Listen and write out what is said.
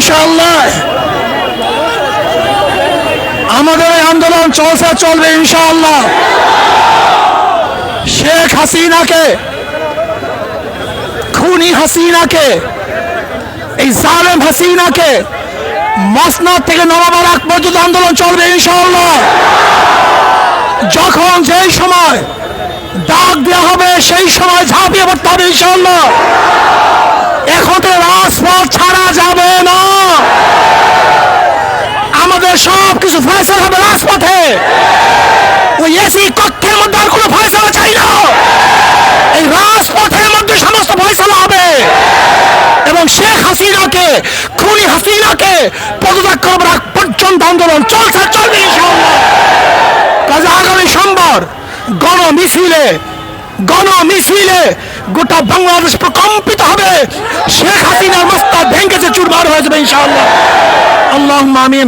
ইনশাআল্লাহ আমাদের এই আন্দোলন চলবে ইনশাআল্লাহ। শেখ হাসিনাকে, খুনি হাসিনাকে, এই জালেম হাসিনাকে মসনদ থেকে নামাবার আগ পর্যন্ত আন্দোলন চলবে ইনশাআল্লাহ। যখন যেই সময় ডাক দেওয়া হবে সেই সময় ঝাঁপিয়ে পড়তে হবে ইনশাআল্লাহ। এখন তো রাজপথ ছাড়া যাবে না, আমাদের সব কিছু ফয়সালা হবে রাজপথে। ওই এসি কক্ষের মধ্যে আর কোনো ফয়সালা চাই না, এই রাজপথের মধ্যে সমস্ত ফয়সালা হবে। এবং শেখ হাসিনাকে, খুনি হাসিনাকে পদত্যাগ করার আগ পর্যন্ত আন্দোলন চলবে ইনশাআল্লাহ। কাজে আগামী সোমবার গণমিছিলে গোটা বাংলাদেশ প্রকম্পিত হবে। শেখ হাসিনার মস্তক ভেঙেছে, চুরমার হয়ে যাবে ইনশাআল্লাহ। আল্লাহুম্মা আমিন।